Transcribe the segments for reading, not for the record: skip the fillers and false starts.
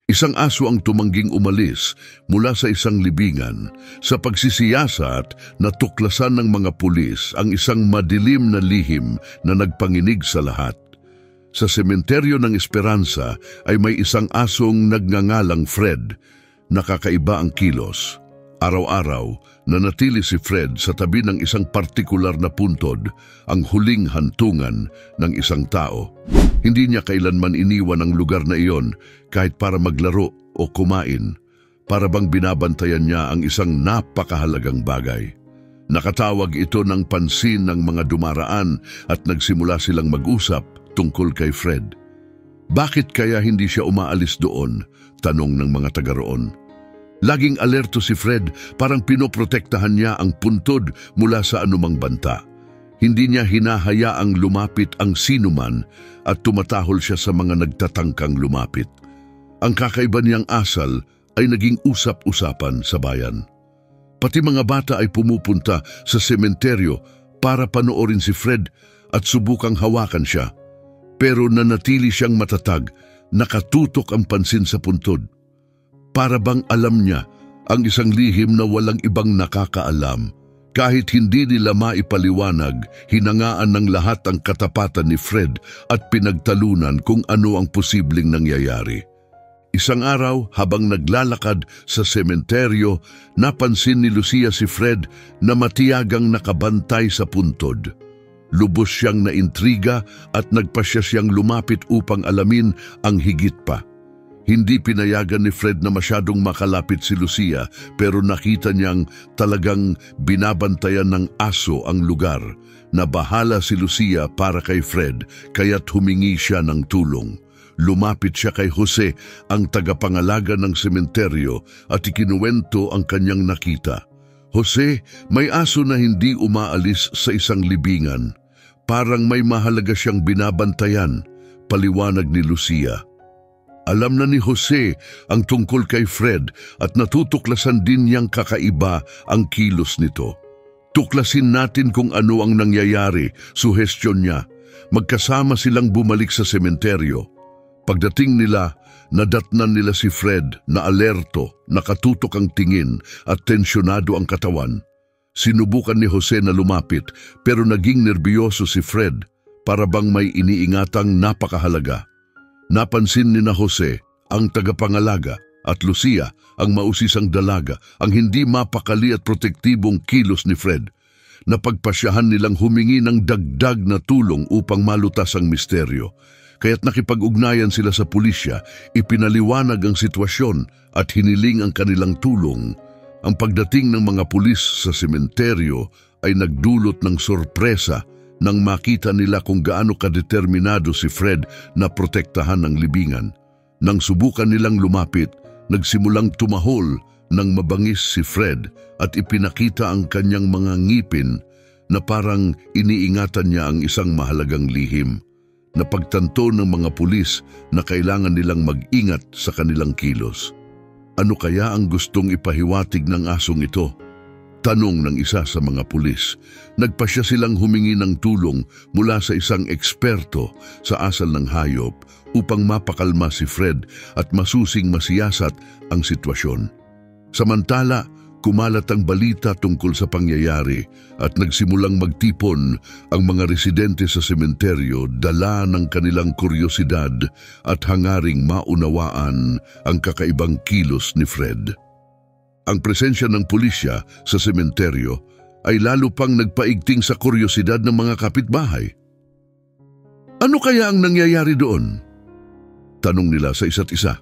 Isang aso ang tumangging umalis mula sa isang libingan. Sa pagsisiyasat, natuklasan ng mga pulis ang isang madilim na lihim na nagpanginig sa lahat. Sa sementeryo ng Esperanza ay may isang asong nagngangalang Fred. Nakakaiba ang kilos. Araw-araw, nanatili si Fred sa tabi ng isang partikular na puntod, ang huling hantungan ng isang tao. Hindi niya kailanman iniwan ang lugar na iyon kahit para maglaro o kumain, para bang binabantayan niya ang isang napakahalagang bagay. Nakatawag ito ng pansin ng mga dumaraan at nagsimula silang mag-usap tungkol kay Fred. Bakit kaya hindi siya umaalis doon? Tanong ng mga taga roon. Laging alerto si Fred, parang pinoprotektahan niya ang puntod mula sa anumang banta. Hindi niya hinahayaang lumapit ang sinuman at tumatahol siya sa mga nagtatangkang lumapit. Ang kakaiba niyang asal ay naging usap-usapan sa bayan. Pati mga bata ay pumupunta sa sementeryo para panoorin si Fred at subukang hawakan siya. Pero nanatili siyang matatag, nakatutok ang pansin sa puntod. Para bang alam niya ang isang lihim na walang ibang nakakaalam. Kahit hindi nila maipaliwanag, hinangaan ng lahat ang katapatan ni Fred at pinagtalunan kung ano ang posibleng nangyayari. Isang araw, habang naglalakad sa sementeryo, napansin ni Lucia si Fred na matiyagang nakabantay sa puntod. Lubos siyang naintriga at nagpasya siyang lumapit upang alamin ang higit pa. Hindi pinayagan ni Fred na masyadong makalapit si Lucia, pero nakita niyang talagang binabantayan ng aso ang lugar. Nabahala si Lucia para kay Fred, kaya't humingi siya ng tulong. Lumapit siya kay Jose, ang tagapangalaga ng sementeryo, at ikinuwento ang kanyang nakita. Jose, may aso na hindi umaalis sa isang libingan. Parang may mahalaga siyang binabantayan, paliwanag ni Lucia. Alam na ni Jose ang tungkol kay Fred at natutuklasan din niyang kakaiba ang kilos nito. Tuklasin natin kung ano ang nangyayari, suhestyon niya. Magkasama silang bumalik sa sementeryo. Pagdating nila, nadatnan nila si Fred na alerto, nakatutok ang tingin at tensyonado ang katawan. Sinubukan ni Jose na lumapit pero naging nerbiyoso si Fred para bang may iniingatang napakahalaga. Napansin ni na Jose, ang tagapangalaga, at Lucia, ang mausisang dalaga, ang hindi mapakali at protektibong kilos ni Fred. Napagpasyahan nilang humingi ng dagdag na tulong upang malutas ang misteryo. Kaya't nakipag-ugnayan sila sa pulisya, ipinaliwanag ang sitwasyon at hiniling ang kanilang tulong. Ang pagdating ng mga pulis sa sementeryo ay nagdulot ng sorpresa nang makita nila kung gaano kadeterminado si Fred na protektahan ang libingan. Nang subukan nilang lumapit, nagsimulang tumahol ng mabangis si Fred at ipinakita ang kanyang mga ngipin na parang iniingatan niya ang isang mahalagang lihim. Napagtanto ng mga pulis na kailangan nilang mag-ingat sa kanilang kilos. Ano kaya ang gustong ipahiwatig ng asong ito? Tanong ng isa sa mga pulis. Nagpasya silang humingi ng tulong mula sa isang eksperto sa asal ng hayop upang mapakalma si Fred at masusing masiyasat ang sitwasyon. Samantala, kumalat ang balita tungkol sa pangyayari at nagsimulang magtipon ang mga residente sa sementeryo, dala ng kanilang kuryosidad at hangaring maunawaan ang kakaibang kilos ni Fred. Ang presensya ng pulisya sa sementeryo ay lalo pang nagpaigting sa kuryosidad ng mga kapitbahay. Ano kaya ang nangyayari doon? Tanong nila sa isa't isa.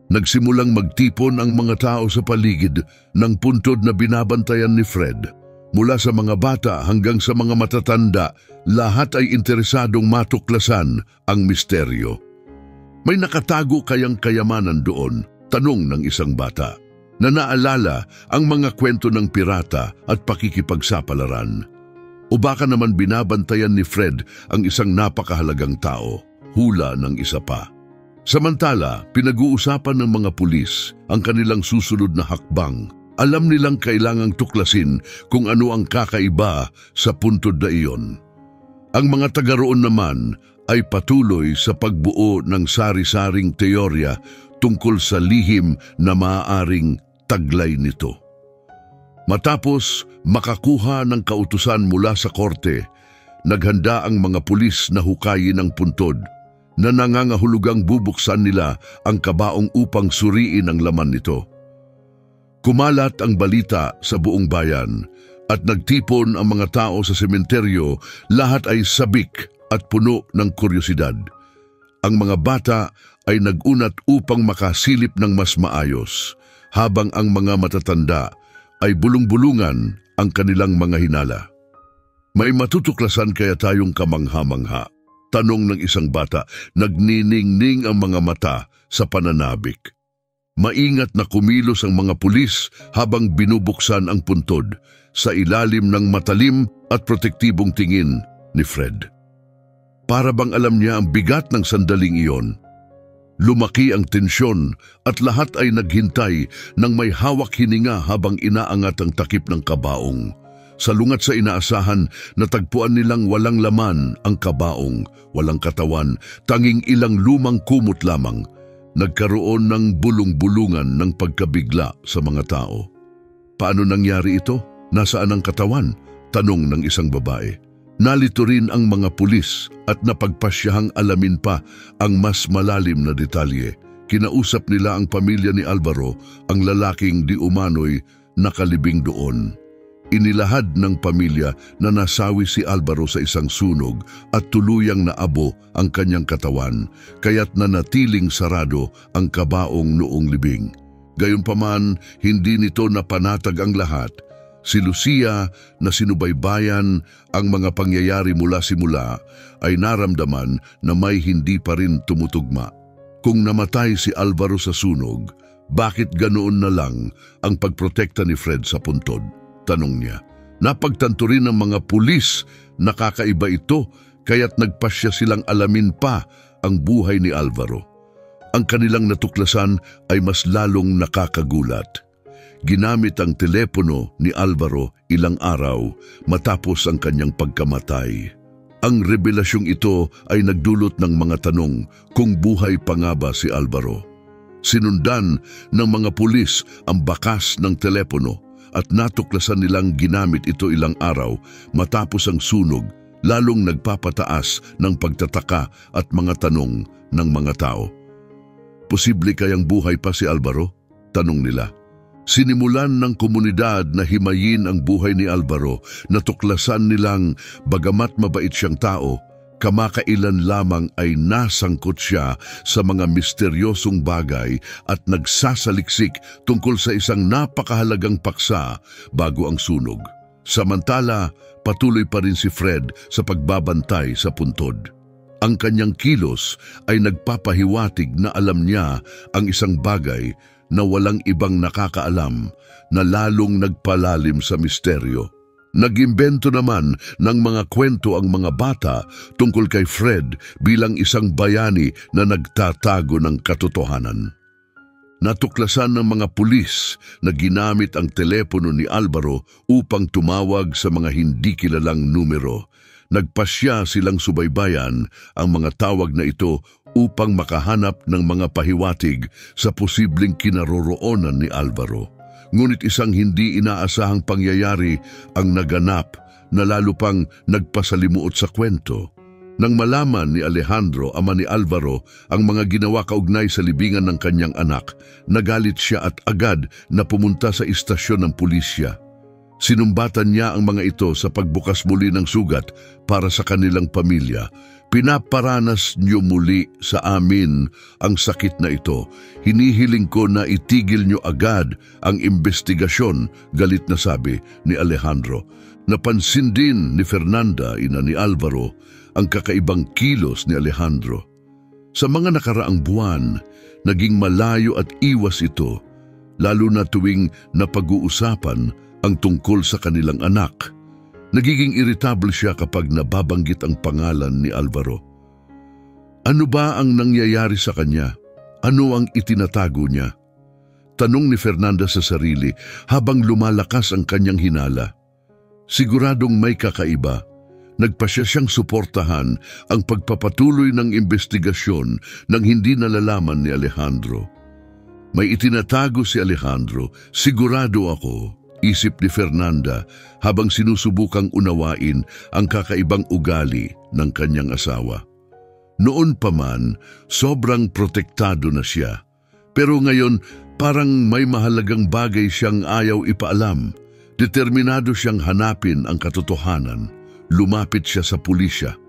Nagsimulang magtipon ang mga tao sa paligid ng puntod na binabantayan ni Fred. Mula sa mga bata hanggang sa mga matatanda, lahat ay interesadong matuklasan ang misteryo. May nakatago kayang kayamanan doon? Tanong ng isang bata na naalala ang mga kwento ng pirata at pakikipagsapalaran. O baka naman binabantayan ni Fred ang isang napakahalagang tao? Hula ng isa pa. Samantala, pinag-uusapan ng mga pulis ang kanilang susunod na hakbang. Alam nilang kailangang tuklasin kung ano ang kakaiba sa puntod na iyon. Ang mga taga roon naman ay patuloy sa pagbuo ng sari-saring teorya tungkol sa lihim na maaaring taglay nito. Matapos makakuha ng kautusan mula sa korte, naghanda ang mga pulis na hukayin ang puntod na nangangahulugang bubuksan nila ang kabaong upang suriin ang laman nito. Kumalat ang balita sa buong bayan at nagtipon ang mga tao sa sementeryo, lahat ay sabik at puno ng kuryosidad. Ang mga bata ay nagunat upang makasilip ng mas maayos, habang ang mga matatanda ay bulong-bulungan ang kanilang mga hinala. May matutuklasan kaya tayong kamangha-mangha? Tanong ng isang bata, nagniningning ang mga mata sa pananabik. Maingat na kumilos ang mga pulis habang binubuksan ang puntod sa ilalim ng matalim at protektibong tingin ni Fred. Para bang alam niya ang bigat ng sandaling iyon. Lumaki ang tensyon at lahat ay naghintay ng may hawak hininga habang inaangat ang takip ng kabaong. Salungat sa inaasahan, natagpuan nilang walang laman ang kabaong, walang katawan, tanging ilang lumang kumot lamang. Nagkaroon ng bulong-bulungan ng pagkabigla sa mga tao. Paano nangyari ito? Nasaan ang katawan? Tanong ng isang babae. Nalito rin ang mga pulis at napagpasyahang alamin pa ang mas malalim na detalye. Kinausap nila ang pamilya ni Alvaro, ang lalaking di umano'y nakalibing doon. Inilahad ng pamilya na nasawi si Alvaro sa isang sunog at tuluyang naabo ang kanyang katawan, kaya't nanatiling sarado ang kabaong noong libing. Gayunpaman, hindi nito napanatag ang lahat. Si Lucia na sinubaybayan ang mga pangyayari mula simula ay naramdaman na may hindi pa rin tumutugma. Kung namatay si Alvaro sa sunog, bakit ganoon na lang ang pagprotekta ni Fred sa puntod? Tanong niya. Napagtanto rin ng mga pulis na kakaiba ito kaya't nagpasya silang alamin pa ang buhay ni Alvaro. Ang kanilang natuklasan ay mas lalong nakakagulat. Ginamit ang telepono ni Alvaro ilang araw matapos ang kanyang pagkamatay. Ang revelasyong ito ay nagdulot ng mga tanong kung buhay pa nga ba si Alvaro. Sinundan ng mga pulis ang bakas ng telepono at natuklasan nilang ginamit ito ilang araw matapos ang sunog, lalong nagpapataas ng pagtataka at mga tanong ng mga tao. Posible kayang buhay pa si Alvaro? Tanong nila. Sinimulan ng komunidad na himayin ang buhay ni Alvaro. Natuklasan nilang bagamat mabait siyang tao, kamakailan lamang ay nasangkot siya sa mga misteryosong bagay at nagsasaliksik tungkol sa isang napakahalagang paksa bago ang sunog. Samantala, patuloy pa rin si Fred sa pagbabantay sa puntod. Ang kanyang kilos ay nagpapahiwatig na alam niya ang isang bagay na walang ibang nakakaalam na lalong nagpalalim sa misteryo. Nag-imbento naman ng mga kwento ang mga bata tungkol kay Fred bilang isang bayani na nagtatago ng katotohanan. Natuklasan ng mga pulis na ginamit ang telepono ni Alvaro upang tumawag sa mga hindi kilalang numero. Nagpasya silang subaybayan ang mga tawag na ito upang makahanap ng mga pahiwatig sa posibleng kinaroroonan ni Alvaro. Ngunit isang hindi inaasahang pangyayari ang naganap na lalo pang nagpasalimuot sa kwento. Nang malaman ni Alejandro, ama ni Alvaro, ang mga ginawa kaugnay sa libingan ng kanyang anak, nagalit siya at agad na pumunta sa istasyon ng pulisya. Sinumbatan niya ang mga ito sa pagbukas muli ng sugat para sa kanilang pamilya. Pinaparanas niyo muli sa amin ang sakit na ito. Hinihiling ko na itigil niyo agad ang investigasyon, galit na sabi ni Alejandro. Napansin din ni Fernanda, ina ni Alvaro, ang kakaibang kilos ni Alejandro. Sa mga nakaraang buwan, naging malayo at iwas ito, lalo na tuwing napag-uusapan ang tungkol sa kanilang anak. Nagiging irritable siya kapag nababanggit ang pangalan ni Alvaro. Ano ba ang nangyayari sa kanya? Ano ang itinatago niya? Tanong ni Fernanda sa sarili habang lumalakas ang kanyang hinala. Siguradong may kakaiba. Nagpasya siyang suportahan ang pagpapatuloy ng investigasyon nang hindi nalalaman ni Alejandro. May itinatago si Alejandro, sigurado ako, isip ni Fernanda habang sinusubukang unawain ang kakaibang ugali ng kanyang asawa. Noon pa man, sobrang protektado na siya. Pero ngayon, parang may mahalagang bagay siyang ayaw ipaalam. Determinado siyang hanapin ang katotohanan. Lumapit siya sa pulisya.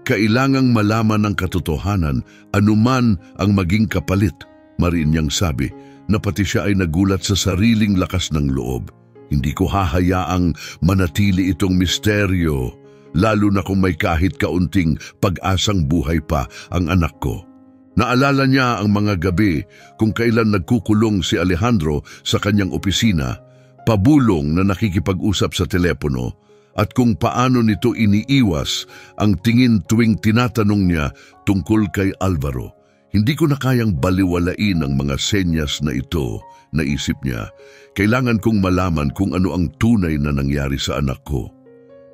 Kailangang malaman ng katotohanan anuman ang maging kapalit. Mariin niyang sabi na pati siya ay nagulat sa sariling lakas ng loob. Hindi ko hahayaang manatili itong misteryo, lalo na kung may kahit kaunting pag-asang buhay pa ang anak ko. Naalala niya ang mga gabi kung kailan nagkukulong si Alejandro sa kanyang opisina, pabulong na nakikipag-usap sa telepono, at kung paano nito iniiwas ang tingin tuwing tinatanong niya tungkol kay Alvaro. Hindi ko na kayang baliwalain ang mga senyas na ito, naisip niya. Kailangan kong malaman kung ano ang tunay na nangyari sa anak ko.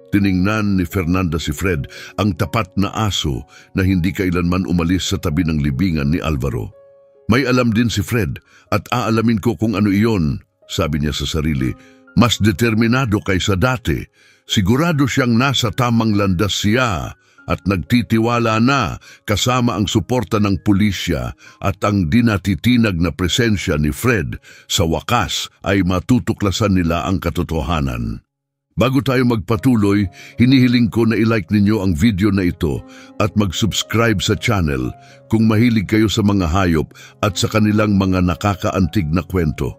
Tiningnan ni Fernanda si Fred, ang tapat na aso na hindi kailanman umalis sa tabi ng libingan ni Alvaro. May alam din si Fred at aalamin ko kung ano iyon, sabi niya sa sarili. Mas determinado kaysa dati. Sigurado siyang nasa tamang landas siya at nagtitiwala na kasama ang suporta ng pulisya at ang dinatitinag na presensya ni Fred, sa wakas ay matutuklasan nila ang katotohanan. Bago tayo magpatuloy, hinihiling ko na i-like ninyo ang video na ito at mag-subscribe sa channel kung mahilig kayo sa mga hayop at sa kanilang mga nakakaantig na kwento.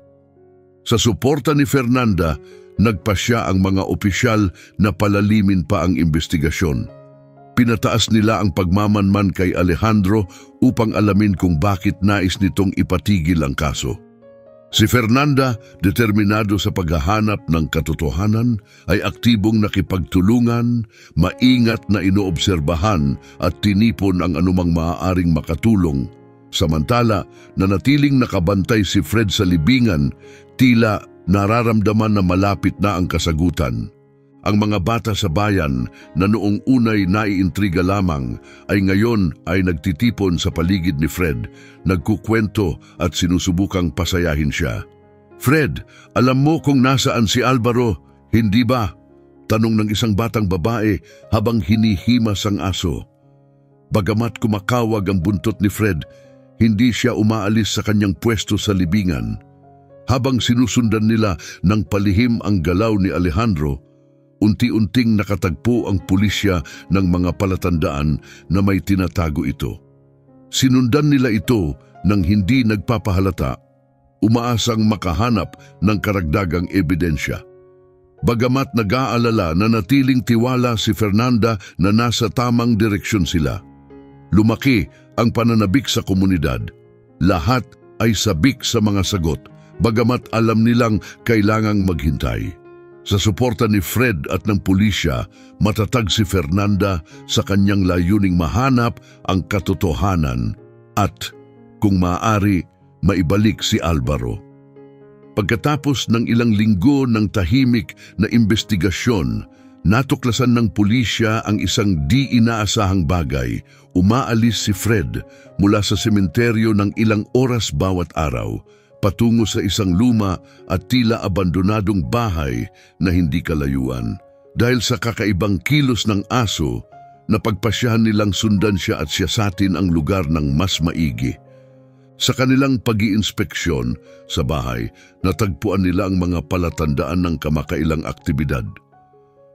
Sa suporta ni Fernanda, nagpasya ang mga opisyal na palalimin pa ang investigasyon. Pinataas nila ang pagmamanman kay Alejandro upang alamin kung bakit nais nitong ipatigil ang kaso. Si Fernanda, determinado sa paghahanap ng katotohanan, ay aktibong nakipagtulungan, maingat na inoobserbahan at tinipon ang anumang maaaring makatulong. Samantala, nanatiling nakabantay si Fred sa libingan, tila nararamdaman na malapit na ang kasagutan. Ang mga bata sa bayan na noong unay naiintriga lamang ay ngayon ay nagtitipon sa paligid ni Fred, nagkukwento at sinusubukang pasayahin siya. Fred, alam mo kung nasaan si Alvaro, hindi ba? Tanong ng isang batang babae habang hinihimas ang aso. Bagamat kumakawag ang buntot ni Fred, hindi siya umaalis sa kanyang pwesto sa libingan. Habang sinusundan nila ng palihim ang galaw ni Alejandro, unti-unting nakatagpo ang pulisya ng mga palatandaan na may tinatago ito. Sinundan nila ito nang hindi nagpapahalata, umaasang makahanap ng karagdagang ebidensya. Bagamat nag-aalala na natiling tiwala si Fernanda na nasa tamang direksyon sila. Lumaki ang pananabik sa komunidad. Lahat ay sabik sa mga sagot, bagamat alam nilang kailangang maghintay. Sa suporta ni Fred at ng pulisya, matatag si Fernanda sa kanyang layuning mahanap ang katotohanan at, kung maaari, maibalik si Alvaro. Pagkatapos ng ilang linggo ng tahimik na investigasyon, natuklasan ng pulisya ang isang di inaasahang bagay. Umaalis si Fred mula sa sementeryo ng ilang oras bawat araw, patungo sa isang luma at tila abandonadong bahay na hindi kalayuan. Dahil sa kakaibang kilos ng aso, napagpasyahan nilang sundan siya at siyasatin ang lugar ng mas maigi. Sa kanilang pag-iinspeksyon sa bahay, natagpuan nila ang mga palatandaan ng kamakailang aktibidad.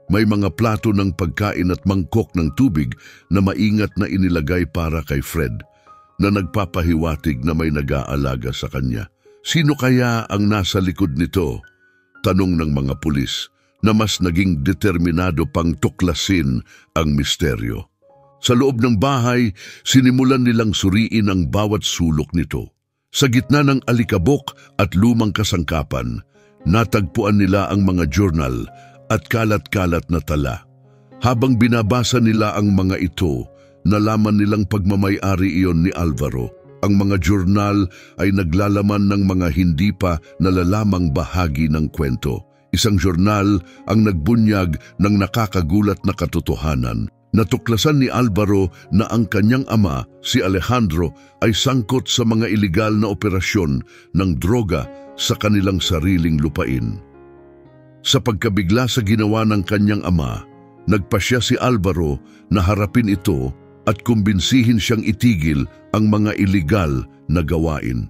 May mga plato ng pagkain at mangkok ng tubig na maingat na inilagay para kay Fred, na nagpapahiwatig na may nag-aalaga sa kanya. Sino kaya ang nasa likod nito? Tanong ng mga pulis na mas naging determinado pang tuklasin ang misteryo. Sa loob ng bahay, sinimulan nilang suriin ang bawat sulok nito. Sa gitna ng alikabok at lumang kasangkapan, natagpuan nila ang mga journal at kalat-kalat na tala. Habang binabasa nila ang mga ito, nalaman nilang pagmamay-ari iyon ni Alvaro. Ang mga journal ay naglalaman ng mga hindi pa nalalamang bahagi ng kwento. Isang journal ang nagbunyag ng nakakagulat na katotohanan. Natuklasan ni Alvaro na ang kanyang ama, si Alejandro, ay sangkot sa mga iligal na operasyon ng droga sa kanilang sariling lupain. Sa pagkabigla sa ginawa ng kanyang ama, nagpasya si Alvaro na harapin ito at kumbinsihin siyang itigil ang mga iligal na gawain.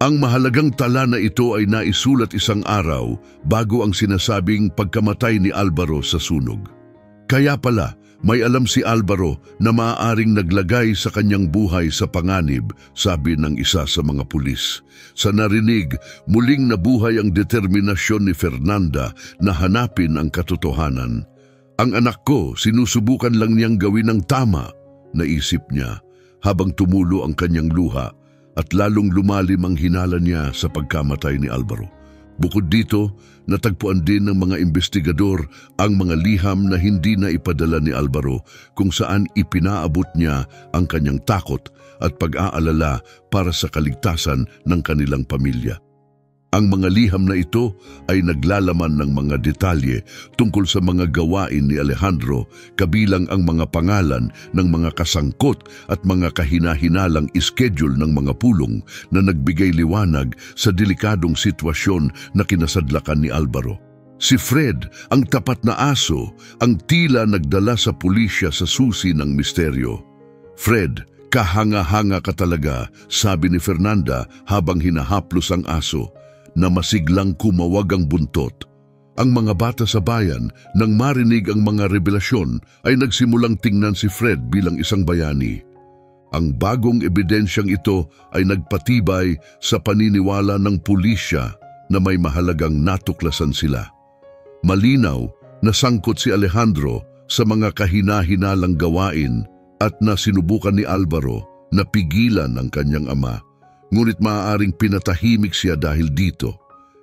Ang mahalagang tala na ito ay naisulat isang araw bago ang sinasabing pagkamatay ni Alvaro sa sunog. Kaya pala, may alam si Alvaro na maaaring naglagay sa kanyang buhay sa panganib, sabi ng isa sa mga pulis. Sa narinig, muling nabuhay ang determinasyon ni Fernanda na hanapin ang katotohanan. Ang anak ko, sinusubukan lang niyang gawin ang tama, naisip niya, habang tumulo ang kanyang luha at lalong lumalim ang hinala niya sa pagkamatay ni Alvaro. Bukod dito, natagpuan din ng mga investigador ang mga liham na hindi na ipadala ni Alvaro kung saan ipinaabot niya ang kanyang takot at pag-aalala para sa kaligtasan ng kanilang pamilya. Ang mga liham na ito ay naglalaman ng mga detalye tungkol sa mga gawain ni Alejandro, kabilang ang mga pangalan ng mga kasangkot at mga kahina-hinalang schedule ng mga pulong na nagbigay liwanag sa delikadong sitwasyon na kinasadlakan ni Alvaro. Si Fred, ang tapat na aso, ang tila nagdala sa pulisya sa susi ng misteryo. Fred, kahanga-hanga ka talaga, sabi ni Fernanda habang hinahaplos ang aso, na masiglang kumawag ang buntot. Ang mga bata sa bayan, nang marinig ang mga revelasyon, ay nagsimulang tingnan si Fred bilang isang bayani. Ang bagong ebidensyang ito ay nagpatibay sa paniniwala ng pulisya na may mahalagang natuklasan sila. Malinaw na sangkot si Alejandro sa mga kahina-hinalang gawain at na sinubukan ni Alvaro na pigilan ang kanyang ama. Ngunit maaaring pinatahimik siya dahil dito.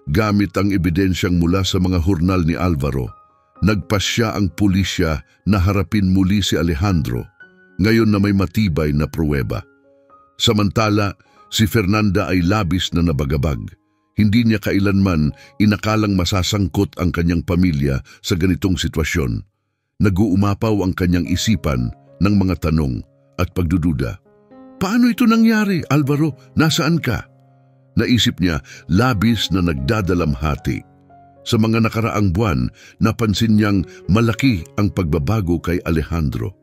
Gamit ang ebidensyang mula sa mga hurnal ni Alvaro, nagpasya ang pulisya na harapin muli si Alejandro, ngayon na may matibay na pruweba. Samantala, si Fernanda ay labis na nabagabag. Hindi niya kailanman inakalang masasangkot ang kanyang pamilya sa ganitong sitwasyon. Nag-uumapaw ang kanyang isipan ng mga tanong at pagdududa. Paano ito nangyari, Alvaro? Nasaan ka? Naisip niya, labis na nagdadalamhati. Sa mga nakaraang buwan, napansin niyang malaki ang pagbabago kay Alejandro.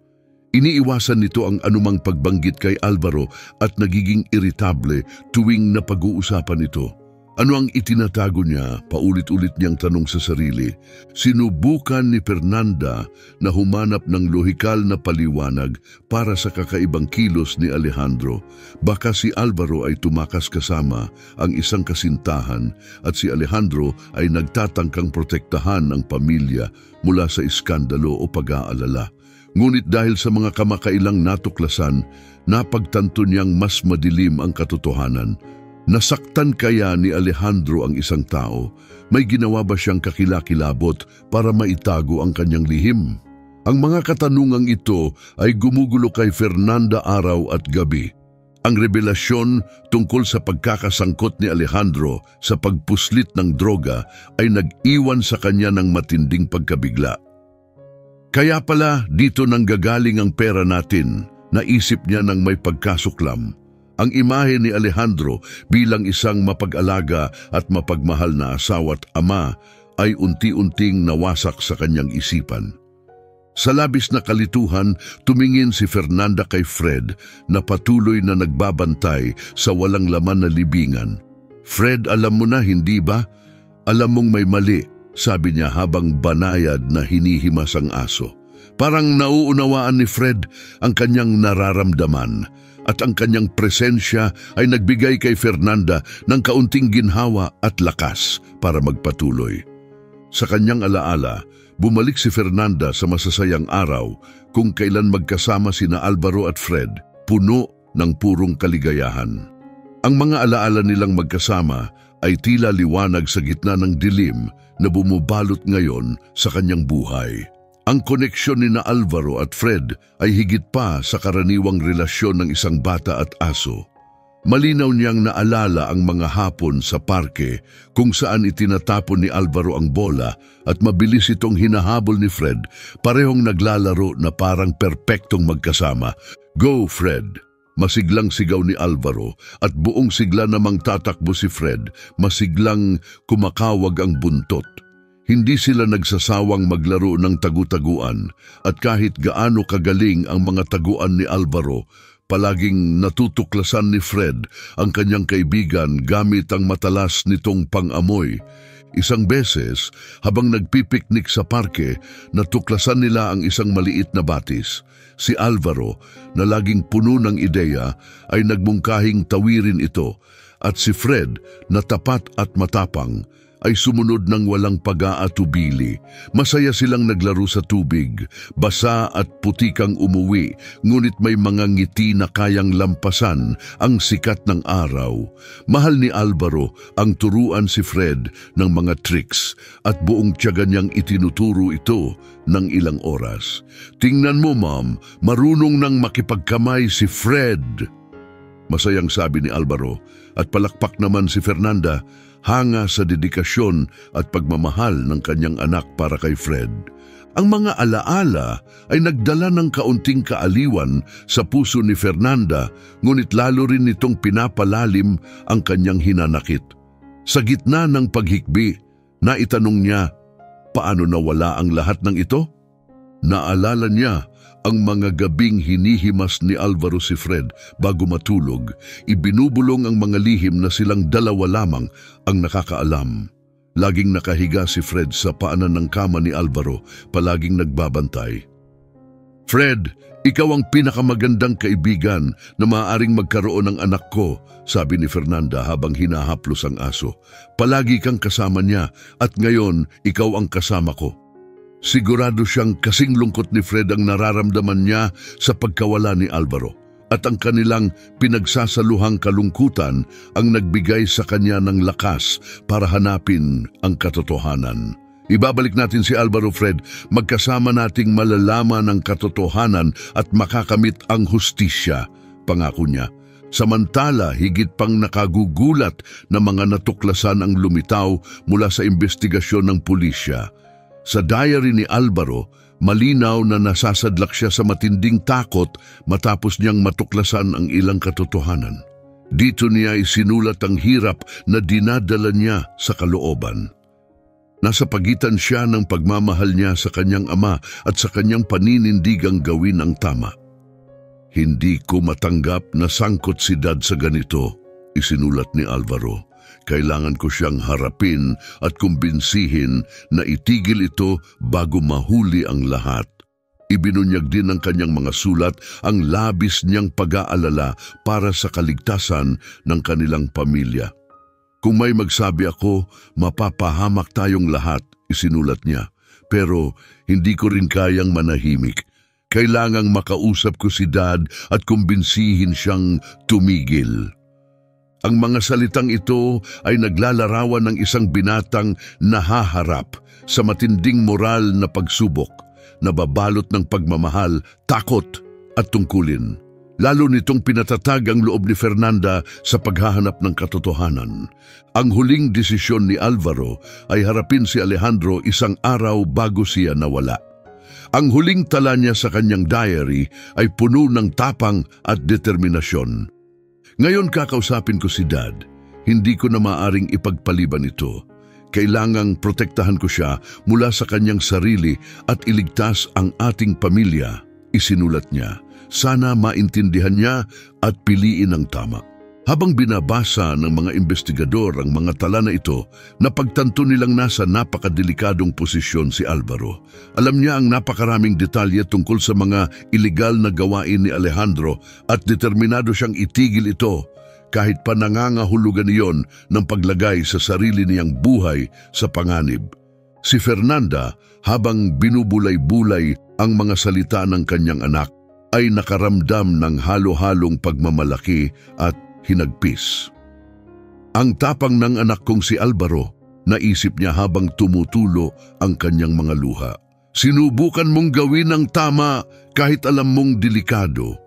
Iniiwasan nito ang anumang pagbanggit kay Alvaro at nagiging iritable tuwing napag-uusapan ito. Ano ang itinatago niya? Paulit-ulit niyang tanong sa sarili. Sinubukan ni Fernanda na humanap ng lohikal na paliwanag para sa kakaibang kilos ni Alejandro. Baka si Alvaro ay tumakas kasama ang isang kasintahan at si Alejandro ay nagtatangkang protektahan ang pamilya mula sa iskandalo o pag-aalala. Ngunit dahil sa mga kamakailang natuklasan, napagtanto niyang mas madilim ang katotohanan. Nasaktan kaya ni Alejandro ang isang tao? May ginawa ba siyang kakilakilabot para maitago ang kanyang lihim? Ang mga katanungang ito ay gumugulo kay Fernanda araw at gabi. Ang revelasyon tungkol sa pagkakasangkot ni Alejandro sa pagpuslit ng droga ay nag-iwan sa kanya ng matinding pagkabigla. Kaya pala dito nanggagaling ang pera natin, naisip niya ng may pagkasuklam. Ang imahe ni Alejandro bilang isang mapag-alaga at mapagmahal na asawa at ama ay unti-unting nawasak sa kanyang isipan. Sa labis na kalituhan, tumingin si Fernanda kay Fred na patuloy na nagbabantay sa walang laman na libingan. Fred, alam mo na, hindi ba? Alam mong may mali, sabi niya habang banayad na hinihimas ang aso. Parang nauunawaan ni Fred ang kanyang nararamdaman at ang kanyang presensya ay nagbigay kay Fernanda ng kaunting ginhawa at lakas para magpatuloy. Sa kanyang alaala, bumalik si Fernanda sa masasayang araw kung kailan magkasama sina Alvaro at Fred, puno ng purong kaligayahan. Ang mga alaala nilang magkasama ay tila liwanag sa gitna ng dilim na bumubalot ngayon sa kanyang buhay. Ang koneksyon ni na Alvaro at Fred ay higit pa sa karaniwang relasyon ng isang bata at aso. Malinaw niyang naalala ang mga hapon sa parke kung saan itinatapon ni Alvaro ang bola at mabilis itong hinahabol ni Fred, parehong naglalaro na parang perpektong magkasama. "Go, Fred!" Masiglang sigaw ni Alvaro at buong sigla namang tatakbo si Fred, masiglang kumakawag ang buntot. Hindi sila nagsasawang maglaro ng tagu-taguan at kahit gaano kagaling ang mga taguan ni Alvaro, palaging natutuklasan ni Fred ang kanyang kaibigan gamit ang matalas nitong pang-amoy. Isang beses, habang nagpipiknik sa parke, natuklasan nila ang isang maliit na batis. Si Alvaro, na laging puno ng ideya, ay nagmungkahing tawirin ito, at si Fred, na tapat at matapang, ay sumunod ng walang pag-aatubili. Masaya silang naglaro sa tubig, basa at putikang umuwi, ngunit may mga ngiti na kayang lampasan ang sikat ng araw. Mahal ni Alvaro ang turuan si Fred ng mga tricks at buong tiyaga niyang itinuturo ito ng ilang oras. "Tingnan mo, Ma'am, marunong nang makipagkamay si Fred." Masayang sabi ni Alvaro, at palakpak naman si Fernanda, hanga sa dedikasyon at pagmamahal ng kanyang anak para kay Fred. Ang mga alaala ay nagdala ng kaunting kaaliwan sa puso ni Fernanda, ngunit lalo rin nitong pinapalalim ang kanyang hinanakit. Sa gitna ng paghikbi, naitanong niya, paano nawala ang lahat ng ito? Naalala niya ang mga gabing hinihimas ni Alvaro si Fred bago matulog. Ibinubulong ang mga lihim na silang dalawa lamang ang nakakaalam. Laging nakahiga si Fred sa paanan ng kama ni Alvaro, palaging nagbabantay. "Fred, ikaw ang pinakamagandang kaibigan na maaaring magkaroon ng anak ko," sabi ni Fernanda habang hinahaplos ang aso. "Palagi kang kasama niya at ngayon ikaw ang kasama ko." Sigurado siyang kasing lungkot ni Fred ang nararamdaman niya sa pagkawala ni Alvaro, at ang kanilang pinagsasaluhang kalungkutan ang nagbigay sa kanya ng lakas para hanapin ang katotohanan. "Ibabalik natin si Alvaro, Fred. Magkasama nating malalaman ang katotohanan at makakamit ang hustisya," pangako niya. Samantala, higit pang nakagugulat na mga natuklasan ang lumitaw mula sa investigasyon ng pulisya. Sa diary ni Alvaro, malinaw na nasasadlak siya sa matinding takot matapos niyang matuklasan ang ilang katotohanan. Dito niya isinulat ang hirap na dinadala niya sa kalooban. Nasa pagitan siya ng pagmamahal niya sa kanyang ama at sa kanyang paninindigang gawin ang tama. "Hindi ko matanggap na sangkot si Dad sa ganito," isinulat ni Alvaro. "Kailangan ko siyang harapin at kumbinsihin na itigil ito bago mahuli ang lahat." Ibinunyag din ng kanyang mga sulat ang labis niyang pag-aalala para sa kaligtasan ng kanilang pamilya. "Kung may magsabi ako, mapapahamak tayong lahat," isinulat niya. "Pero hindi ko rin kayang manahimik. Kailangang makausap ko si Dad at kumbinsihin siyang tumigil." Ang mga salitang ito ay naglalarawan ng isang binatang nahaharap sa matinding moral na pagsubok, nababalot ng pagmamahal, takot at tungkulin. Lalo nitong pinatatag ang loob ni Fernanda sa paghahanap ng katotohanan. Ang huling desisyon ni Alvaro ay harapin si Alejandro isang araw bago siya nawala. Ang huling tala niya sa kanyang diary ay puno ng tapang at determinasyon. "Ngayon kakausapin ko si Dad. Hindi ko na maaring ipagpaliban ito. Kailangang protektahan ko siya mula sa kanyang sarili at iligtas ang ating pamilya," isinulat niya. Sana maintindihan niya at piliin ang tama. Habang binabasa ng mga investigador ang mga tala na ito, napagtanto nilang nasa napakadelikadong posisyon si Alvaro. Alam niya ang napakaraming detalye tungkol sa mga iligal na gawain ni Alejandro at determinado siyang itigil ito kahit pa nangangahulugan iyon ng paglagay sa sarili niyang buhay sa panganib. Si Fernanda, habang binubulay-bulay ang mga salita ng kanyang anak, ay nakaramdam ng halo-halong pagmamalaki at hinagpis. Ang tapang ng anak kong si Alvaro, naisip niya habang tumutulo ang kanyang mga luha. "Sinubukan mong gawin ang tama kahit alam mong delikado."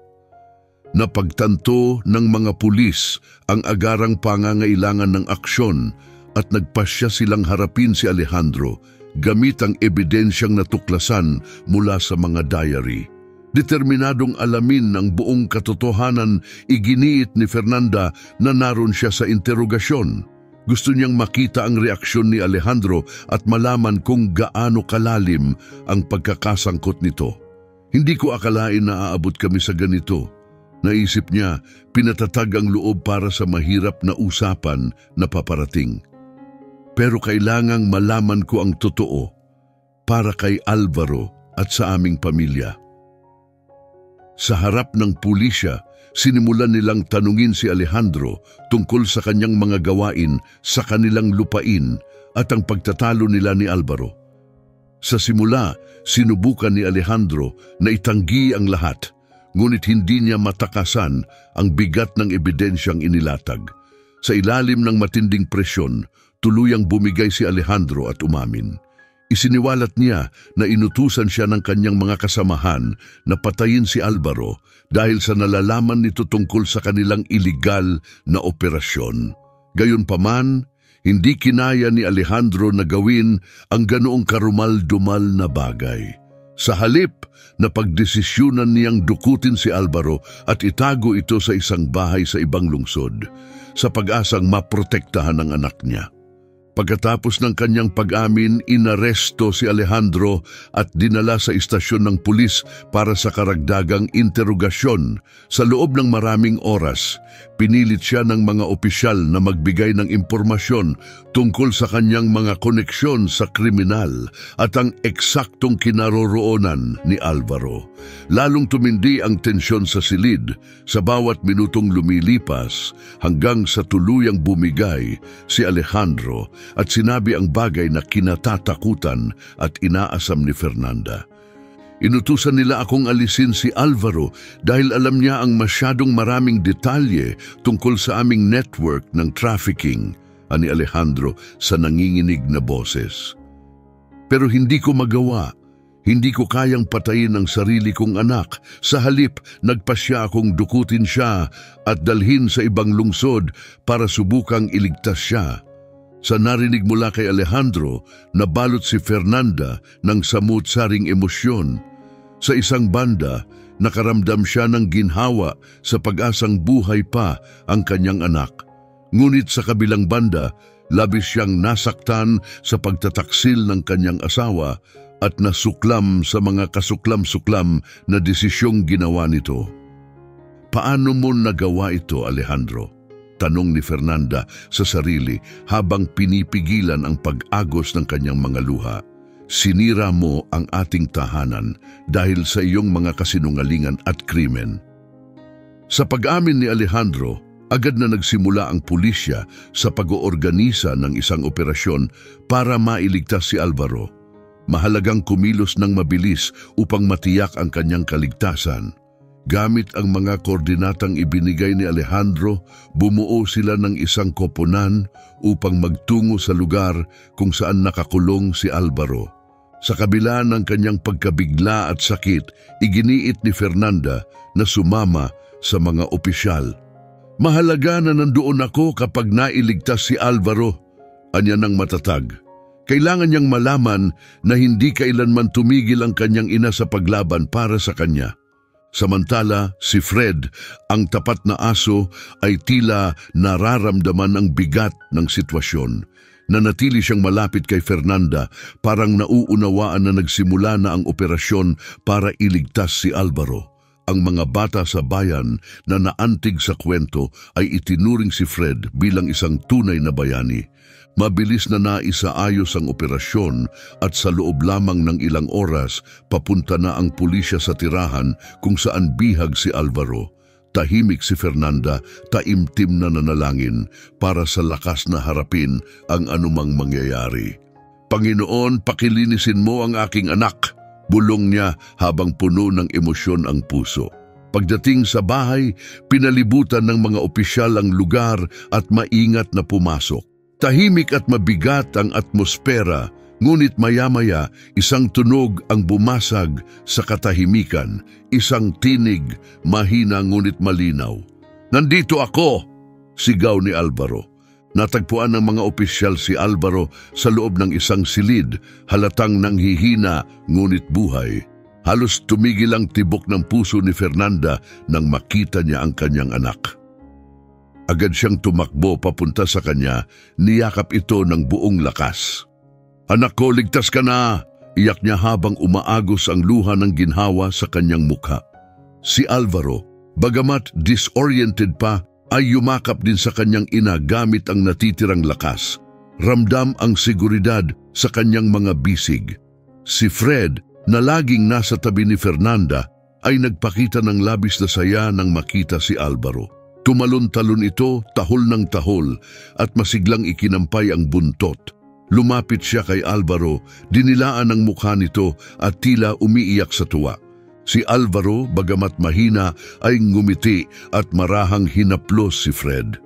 Napagtanto ng mga pulis ang agarang pangangailangan ng aksyon at nagpasya silang harapin si Alejandro gamit ang ebidensyang natuklasan mula sa mga diary. Determinadong alamin ang buong katotohanan, iginiit ni Fernanda na naroon siya sa interogasyon. Gusto niyang makita ang reaksyon ni Alejandro at malaman kung gaano kalalim ang pagkakasangkot nito. Hindi ko akalain na aabot kami sa ganito. Naisip niya, pinatatag ang loob para sa mahirap na usapan na paparating. Pero kailangang malaman ko ang totoo para kay Alvaro at sa aming pamilya. Sa harap ng pulisya, sinimulan nilang tanungin si Alejandro tungkol sa kanyang mga gawain sa kanilang lupain at ang pagtatalo nila ni Alvaro. Sa simula, sinubukan ni Alejandro na itanggi ang lahat, ngunit hindi niya matakasan ang bigat ng ebidensyang inilatag. Sa ilalim ng matinding presyon, tuluyang bumigay si Alejandro at umamin. Isiniwalat niya na inutusan siya ng kanyang mga kasamahan na patayin si Alvaro dahil sa nalalaman nito tungkol sa kanilang iligal na operasyon. Gayunpaman, hindi kinaya ni Alejandro na gawin ang ganoong karumal-dumal na bagay. Sa halip, napagdesisyunan niyang dukutin si Alvaro at itago ito sa isang bahay sa ibang lungsod sa pag-asang maprotektahan ang anak niya. Pagkatapos ng kanyang pag-amin, inaresto si Alejandro at dinala sa istasyon ng pulis para sa karagdagang interogasyon. Sa loob ng maraming oras, pinilit siya ng mga opisyal na magbigay ng impormasyon tungkol sa kanyang mga koneksyon sa kriminal at ang eksaktong kinaroroonan ni Alvaro. Lalong tumindi ang tensyon sa silid sa bawat minutong lumilipas hanggang sa tuluyang bumigay si Alejandro at sinabi ang bagay na kinatatakutan at inaasam ni Fernanda. Inutusan nila akong alisin si Alvaro dahil alam niya ang masyadong maraming detalye tungkol sa aming network ng trafficking, ani Alejandro sa nanginginig na boses. Pero hindi ko magawa. Hindi ko kayang patayin ang sarili kong anak. Sa halip, nagpasya akong dukutin siya at dalhin sa ibang lungsod para subukang iligtas siya. Sa narinig mula kay Alejandro, nabalot si Fernanda ng samut-saring emosyon. Sa isang banda, nakaramdam siya ng ginhawa sa pag-asang buhay pa ang kanyang anak. Ngunit sa kabilang banda, labis siyang nasaktan sa pagtataksil ng kanyang asawa at nasuklam sa mga kasuklam-suklam na desisyong ginawa nito. Paano mo nagawa ito, Alejandro? Tanong ni Fernanda sa sarili habang pinipigilan ang pag-agos ng kanyang mga luha. Sinira mo ang ating tahanan dahil sa iyong mga kasinungalingan at krimen. Sa pag-amin ni Alejandro, agad na nagsimula ang pulisya sa pag-oorganisa ng isang operasyon para mailigtas si Alvaro. Mahalagang kumilos ng mabilis upang matiyak ang kanyang kaligtasan. Gamit ang mga koordinatang ibinigay ni Alejandro, bumuo sila ng isang koponan upang magtungo sa lugar kung saan nakakulong si Alvaro. Sa kabila ng kanyang pagkabigla at sakit, iginiit ni Fernanda na sumama sa mga opisyal. Mahalaga na nandoon ako kapag nailigtas si Alvaro, anya ng matatag. Kailangan niyang malaman na hindi kailanman tumigil ang kanyang ina sa paglaban para sa kanya. Samantala, si Fred, ang tapat na aso, ay tila nararamdaman ang bigat ng sitwasyon. Nanatili siyang malapit kay Fernanda, parang nauunawaan na nagsimula na ang operasyon para iligtas si Alvaro. Ang mga bata sa bayan na naantig sa kwento ay itinuring si Fred bilang isang tunay na bayani. Mabilis na naisaayos ang operasyon at sa loob lamang ng ilang oras, papunta na ang pulisya sa tirahan kung saan bihag si Alvaro. Tahimik si Fernanda, taimtim na nanalangin para sa lakas na harapin ang anumang mangyayari. Panginoon, pakilinisin mo ang aking anak, bulong niya habang puno ng emosyon ang puso. Pagdating sa bahay, pinalibutan ng mga opisyal ang lugar at maingat na pumasok. Tahimik at mabigat ang atmosfera Ngunit maya-maya, isang tunog ang bumasag sa katahimikan, isang tinig, mahina ngunit malinaw. "Nandito ako!" sigaw ni Alvaro. Natagpuan ng mga opisyal si Alvaro sa loob ng isang silid, halatang nanghihina ngunit buhay. Halos tumigil ang tibok ng puso ni Fernanda nang makita niya ang kanyang anak. Agad siyang tumakbo papunta sa kanya, niyakap ito ng buong lakas. "Anak ko, ligtas ka na!" iyak niya habang umaagos ang luha ng ginhawa sa kanyang mukha. Si Alvaro, bagamat disoriented pa, ay yumakap din sa kanyang ina gamit ang natitirang lakas. Ramdam ang seguridad sa kanyang mga bisig. Si Fred, na laging nasa tabi ni Fernanda, ay nagpakita ng labis na saya nang makita si Alvaro. Tumalon-talon ito, tahol ng tahol, at masiglang ikinampay ang buntot. Lumapit siya kay Alvaro, dinilaan ang mukha nito at tila umiiyak sa tuwa. Si Alvaro, bagamat mahina, ay ngumiti at marahang hinaplos si Fred.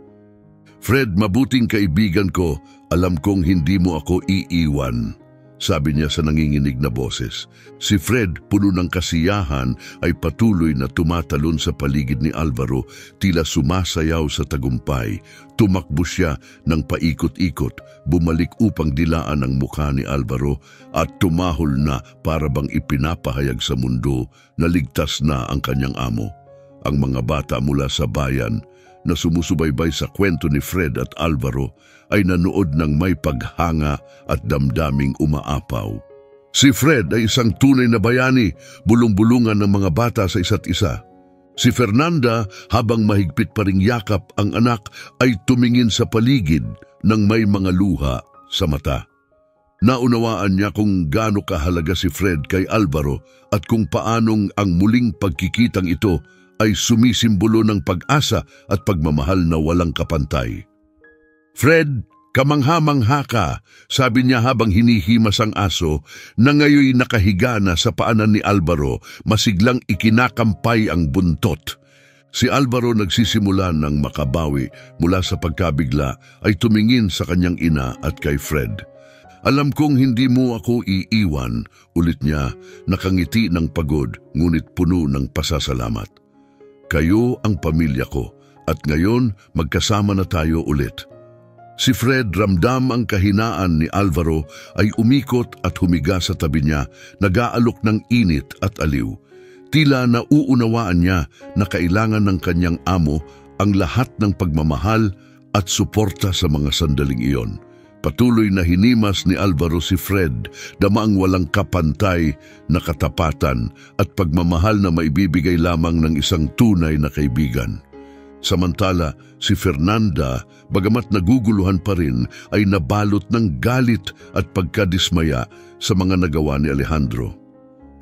"Fred, mabuting kaibigan ko, alam kong hindi mo ako iiwan," sabi niya sa nanginginig na boses. Si Fred, puno ng kasiyahan, ay patuloy na tumatalon sa paligid ni Alvaro, tila sumasayaw sa tagumpay. Tumakbo siya ng paikot-ikot, bumalik upang dilaan ang mukha ni Alvaro at tumahol na para bang ipinapahayag sa mundo na ligtas na ang kanyang amo. Ang mga bata mula sa bayan na sumusubaybay sa kwento ni Fred at Alvaro ay nanood ng may paghanga at damdaming umaapaw. Si Fred ay isang tunay na bayani, bulong-bulungan ng mga bata sa isa't isa. Si Fernanda, habang mahigpit pa ring yakap ang anak, ay tumingin sa paligid nang may mga luha sa mata. Naunawaan niya kung gaano kahalaga si Fred kay Alvaro at kung paanong ang muling pagkikitang ito ay sumisimbolo ng pag-asa at pagmamahal na walang kapantay. "Fred, kamangha-mangha ka," sabi niya habang hinihimas ang aso na ngayoy nakahiga na sa paanan ni Alvaro, masiglang ikinakampay ang buntot. Si Alvaro, nagsisimula ng makabawi mula sa pagkabigla, ay tumingin sa kanyang ina at kay Fred. "Alam kong hindi mo ako iiwan," ulit niya, nakangiti ng pagod ngunit puno ng pasasalamat. "Kayo ang pamilya ko at ngayon magkasama na tayo ulit." Si Fred, ramdam ang kahinaan ni Alvaro, ay umikot at humiga sa tabi niya, nag-aalok ng init at aliw. Tila nauunawaan niya na kailangan ng kanyang amo ang lahat ng pagmamahal at suporta sa mga sandaling iyon. Patuloy na hinimas ni Alvaro si Fred, damaang walang kapantay na katapatan at pagmamahal na maibibigay lamang ng isang tunay na kaibigan. Samantala, si Fernanda, bagamat naguguluhan pa rin, ay nabalot ng galit at pagkadismaya sa mga nagawa ni Alejandro.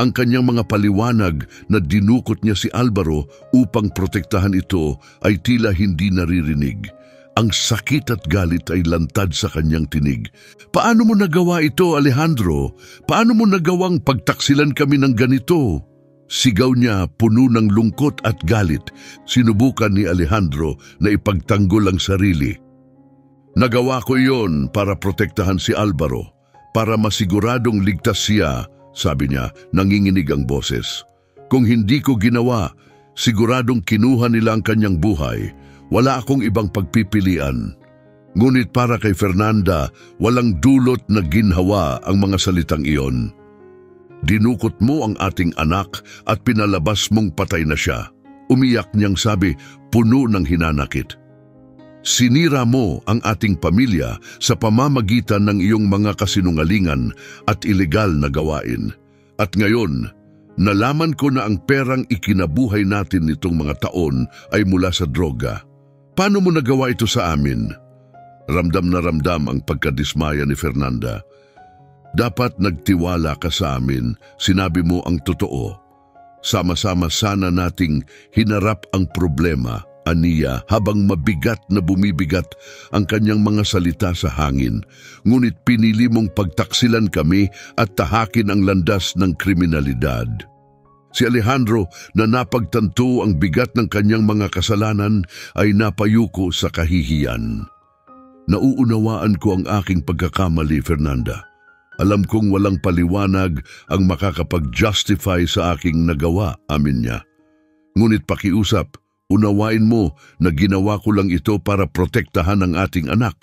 Ang kanyang mga paliwanag na dinukot niya si Alvaro upang protektahan ito ay tila hindi naririnig. Ang sakit at galit ay lantad sa kanyang tinig. "Paano mo nagawa ito, Alejandro? Paano mo nagawang pagtaksilan kami ng ganito?" Sigaw niya, puno ng lungkot at galit. Sinubukan ni Alejandro na ipagtanggol ang sarili. "Nagawa ko iyon para protektahan si Alvaro, para masiguradong ligtas siya," sabi niya, nanginginig ang boses. "Kung hindi ko ginawa, siguradong kinuha nila ang kanyang buhay. Wala akong ibang pagpipilian." Ngunit para kay Fernanda, walang dulot na ginhawa ang mga salitang iyon. "Dinukot mo ang ating anak at pinalabas mong patay na siya." Umiyak niyang sabi, puno ng hinanakit. "Sinira mo ang ating pamilya sa pamamagitan ng iyong mga kasinungalingan at ilegal na gawain. At ngayon, nalaman ko na ang perang ikinabuhay natin nitong mga taon ay mula sa droga. Paano mo nagawa ito sa amin?" Ramdam na ramdam ang pagkadismaya ni Fernanda. "Dapat nagtiwala ka sa amin, sinabi mo ang totoo. Sama-sama sana nating hinarap ang problema," aniya habang mabigat na bumibigat ang kanyang mga salita sa hangin. "Ngunit pinili mong pagtaksilan kami at tahakin ang landas ng kriminalidad." Si Alejandro, na napagtanto ang bigat ng kanyang mga kasalanan, ay napayuko sa kahihiyan. "Nauunawaan ko ang aking pagkakamali, Fernanda. Alam kong walang paliwanag ang makakapag-justify sa aking nagawa, amin niya. Ngunit pakiusap, unawain mo na ginawa ko lang ito para protektahan ang ating anak.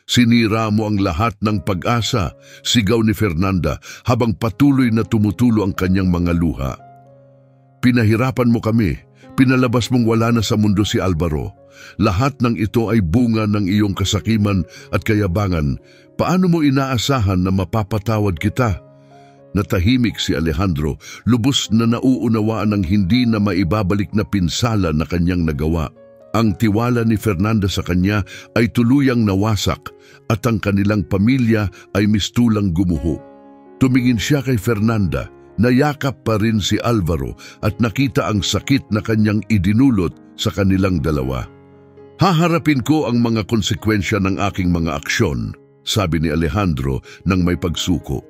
Sinira mo ang lahat ng pag-asa, sigaw ni Fernanda habang patuloy na tumutulo ang kanyang mga luha. Pinahirapan mo kami, pinalabas mong wala na sa mundo si Alvaro. Lahat ng ito ay bunga ng iyong kasakiman at kayabangan. Paano mo inaasahan na mapapatawad kita? Natahimik si Alejandro, lubos na nauunawaan ng hindi na maibabalik na pinsala na kanyang nagawa. Ang tiwala ni Fernanda sa kanya ay tuluyang nawasak at ang kanilang pamilya ay mistulang gumuho. Tumingin siya kay Fernanda, nayakap pa rin si Alvaro at nakita ang sakit na kanyang idinulot sa kanilang dalawa. Haharapin ko ang mga konsekwensya ng aking mga aksyon, sabi ni Alejandro nang may pagsuko.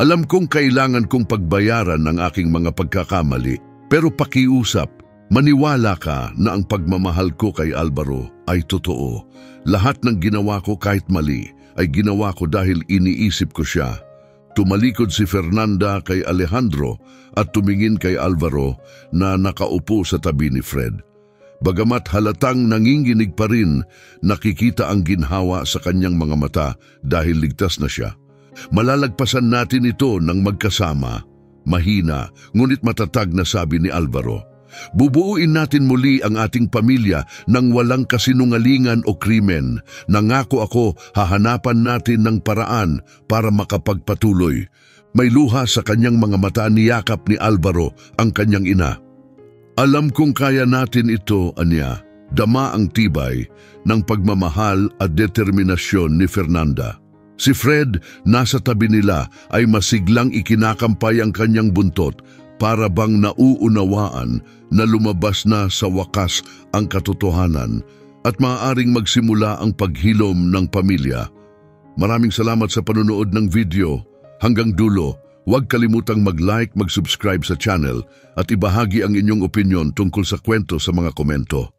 Alam kong kailangan kong pagbayaran ang aking mga pagkakamali, pero pakiusap, maniwala ka na ang pagmamahal ko kay Alvaro ay totoo. Lahat ng ginawa ko kahit mali ay ginawa ko dahil iniisip ko siya. Tumalikod si Fernanda kay Alejandro at tumingin kay Alvaro na nakaupo sa tabi ni Fred. Bagamat halatang nanginginig pa rin, nakikita ang ginhawa sa kanyang mga mata dahil ligtas na siya. Malalagpasan natin ito ng magkasama. Mahina, ngunit matatag na sabi ni Alvaro. Bubuuin natin muli ang ating pamilya nang walang kasinungalingan o krimen. Nangako ako, hahanapan natin ng paraan para makapagpatuloy. May luha sa kanyang mga mata, niyakap ni Alvaro ang kanyang ina. Alam kong kaya natin ito, anya. Dama ang tibay ng pagmamahal at determinasyon ni Fernanda. Si Fred, nasa tabi nila, ay masiglang ikinakampay ang kanyang buntot para bang nauunawaan na lumabas na sa wakas ang katotohanan at maaaring magsimula ang paghilom ng pamilya. Maraming salamat sa panonood ng video. Hanggang dulo, huwag kalimutang mag-like, mag-subscribe sa channel at ibahagi ang inyong opinyon tungkol sa kwento sa mga komento.